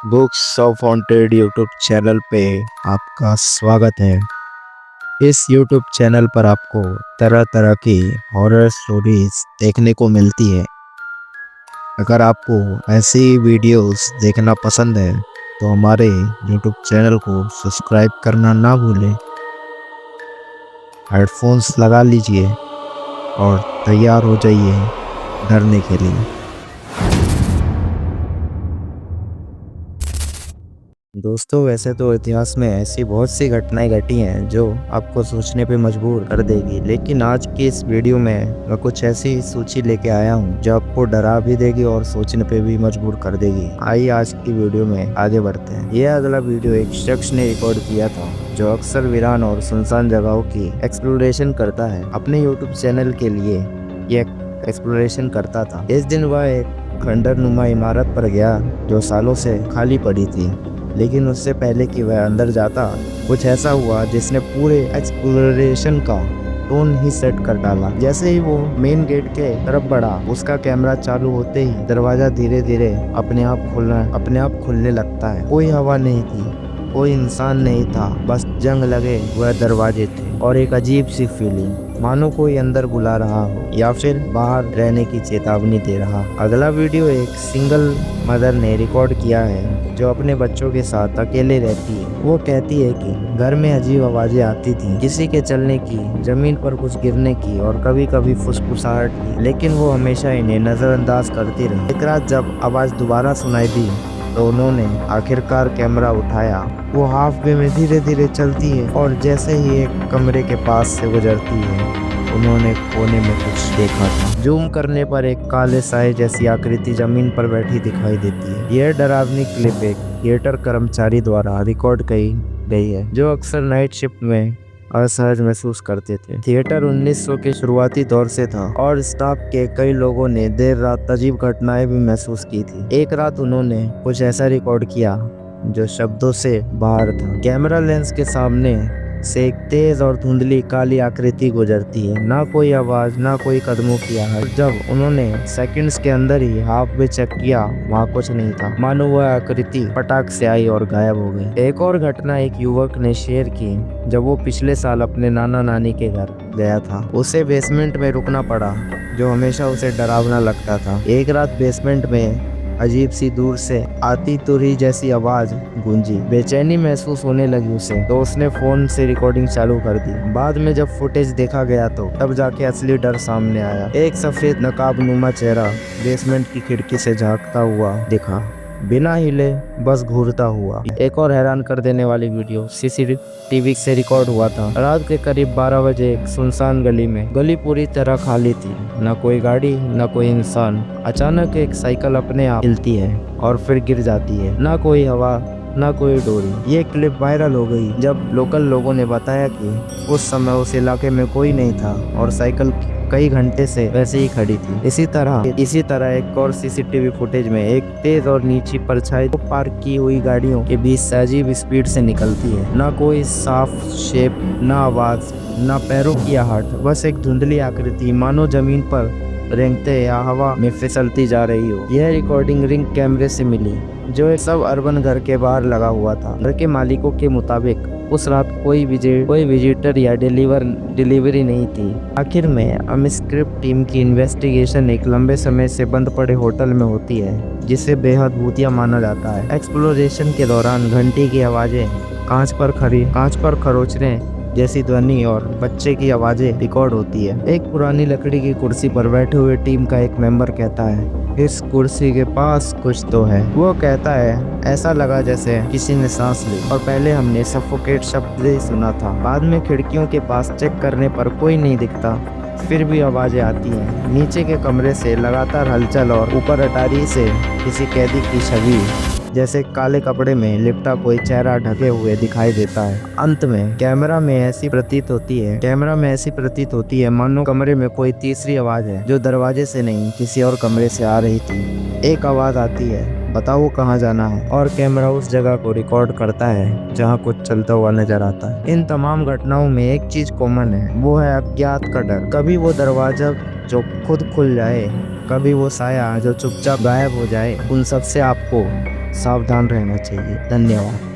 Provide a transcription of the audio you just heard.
Books of haunted YouTube channel पे आपका स्वागत है। इस यूट्यूब चैनल पर आपको तरह तरह की हॉरर स्टोरीज देखने को मिलती है। अगर आपको ऐसी वीडियोस देखना पसंद है तो हमारे यूट्यूब चैनल को सब्सक्राइब करना ना भूलें। हेडफोन्स लगा लीजिए और तैयार हो जाइए डरने के लिए। दोस्तों, वैसे तो इतिहास में ऐसी बहुत सी घटनाएं घटी हैं जो आपको सोचने पे मजबूर कर देगी, लेकिन आज की इस वीडियो में मैं कुछ ऐसी सूची लेके आया हूँ जो आपको डरा भी देगी और सोचने पे भी मजबूर कर देगी। आइए आज की वीडियो में आगे बढ़ते हैं। यह अगला वीडियो एक शख्स ने रिकॉर्ड किया था जो अक्सर वीरान और सुनसान जगहों की एक्सप्लोरेशन करता है। अपने यूट्यूब चैनल के लिए यह एक्सप्लोरेशन करता था। इस दिन वह एक खंडरनुमा इमारत पर गया जो सालों से खाली पड़ी थी, लेकिन उससे पहले कि वह अंदर जाता कुछ ऐसा हुआ जिसने पूरे एक्सप्लोरेशन का टोन ही सेट कर डाला। जैसे ही वो मेन गेट के तरफ बढ़ा, उसका कैमरा चालू होते ही दरवाजा धीरे धीरे अपने आप खुलने लगता है। कोई हवा नहीं थी, कोई इंसान नहीं था, बस जंग लगे वह दरवाजे थे और एक अजीब सी फीलिंग, मानो कोई अंदर बुला रहा हो या फिर बाहर रहने की चेतावनी दे रहा। अगला वीडियो एक सिंगल मदर ने रिकॉर्ड किया है जो अपने बच्चों के साथ अकेले रहती है। वो कहती है कि घर में अजीब आवाजें आती थी, किसी के चलने की, जमीन पर कुछ गिरने की और कभी कभी फुसफुसाहट की, लेकिन वो हमेशा इन्हें नजरअंदाज करती रही। एक रात जब आवाज दोबारा सुनाई दी तो उन्होंने आखिरकार कैमरा उठाया। वो हाफ वे में धीरे धीरे चलती है और जैसे ही एक कमरे के पास से गुजरती है, उन्होंने कोने में कुछ देखा था। जूम करने पर एक काले साए जैसी आकृति जमीन पर बैठी दिखाई देती है। यह डरावनी क्लिप एक थिएटर कर्मचारी द्वारा रिकॉर्ड की गई है जो अक्सर नाइट शिफ्ट में असहज महसूस करते थे। थिएटर 1900 के शुरुआती दौर से था और स्टाफ के कई लोगों ने देर रात अजीब घटनाएं भी महसूस की थी। एक रात उन्होंने कुछ ऐसा रिकॉर्ड किया जो शब्दों से बाहर था। कैमरा लेंस के सामने से एक तेज और धुंधली काली आकृति गुजरती है। ना कोई आवाज, ना कोई कदमों की आहट। जब उन्होंने सेकंड्स के अंदर ही हाफ वे चेक किया, वहाँ कुछ नहीं था, मानो वह आकृति पटाख से आई और गायब हो गई। एक और घटना एक युवक ने शेयर की जब वो पिछले साल अपने नाना नानी के घर गया था। उसे बेसमेंट में रुकना पड़ा जो हमेशा उसे डरावना लगता था। एक रात बेसमेंट में अजीब सी दूर से आती तुरही जैसी आवाज गूंजी। बेचैनी महसूस होने लगी उसे, तो उसने फोन से रिकॉर्डिंग चालू कर दी। बाद में जब फुटेज देखा गया तो तब जाके असली डर सामने आया। एक सफेद नकाबनुमा चेहरा बेसमेंट की खिड़की से झांकता हुआ दिखा, बिना हिले, बस घूरता हुआ। एक और हैरान कर देने वाली वीडियो सीसीटीवी से रिकॉर्ड हुआ था। रात के करीब 12 बजे एक सुनसान गली में, गली पूरी तरह खाली थी, न कोई गाड़ी, न कोई इंसान। अचानक एक साइकिल अपने आप हिलती है और फिर गिर जाती है। ना कोई हवा, ना कोई डोरी। ये क्लिप वायरल हो गई जब लोकल लोगों ने बताया कि उस समय उस इलाके में कोई नहीं था और साइकिल कई घंटे से वैसे ही खड़ी थी। इसी तरह एक और सीसीटीवी फुटेज में एक तेज और नीची परछाई पार्क की हुई गाड़ियों के बीच से अजीब स्पीड से निकलती है। ना कोई साफ शेप, ना आवाज, ना पैरों की आहट, बस एक धुंधली आकृति, मानो जमीन पर रेंगते या हवा में फिसलती जा रही हो। यह रिकॉर्डिंग रिंग कैमरे से मिली जो एक सब अर्बन घर के बाहर लगा हुआ था। घर के मालिकों के मुताबिक उस रात कोई विजिटर या डिलीवरी नहीं थी। आखिर में अनस्क्रिप्ट टीम की इन्वेस्टिगेशन एक लंबे समय से बंद पड़े होटल में होती है जिसे बेहद भूतिया माना जाता है। एक्सप्लोरेशन के दौरान घंटी की आवाजें, कांच पर खरोचने जैसी ध्वनि और बच्चे की आवाजें रिकॉर्ड होती है। एक पुरानी लकड़ी की कुर्सी पर बैठे हुए टीम का एक मेंबर कहता है, इस कुर्सी के पास कुछ तो है। वो कहता है, ऐसा लगा जैसे किसी ने सांस ली और पहले हमने सफोकेट शब्द ही सुना था। बाद में खिड़कियों के पास चेक करने पर कोई नहीं दिखता, फिर भी आवाजें आती हैं। नीचे के कमरे से लगातार हलचल और ऊपर अटारी से किसी कैदी की छवि जैसे काले कपड़े में लिपटा कोई चेहरा ढके हुए दिखाई देता है। अंत में कैमरा में ऐसी प्रतीत होती है मानो कमरे में कोई तीसरी आवाज है जो दरवाजे से नहीं किसी और कमरे से आ रही थी। एक आवाज आती है, बताओ कहाँ जाना है, और कैमरा उस जगह को रिकॉर्ड करता है जहाँ कुछ चलता हुआ नजर आता है। इन तमाम घटनाओं में एक चीज कॉमन है, वो है अज्ञात का डर। कभी वो दरवाजा जो खुद खुल जाए, कभी वो साया जो चुपचाप गायब हो जाए, उन सब से आपको सावधान रहना चाहिए। धन्यवाद।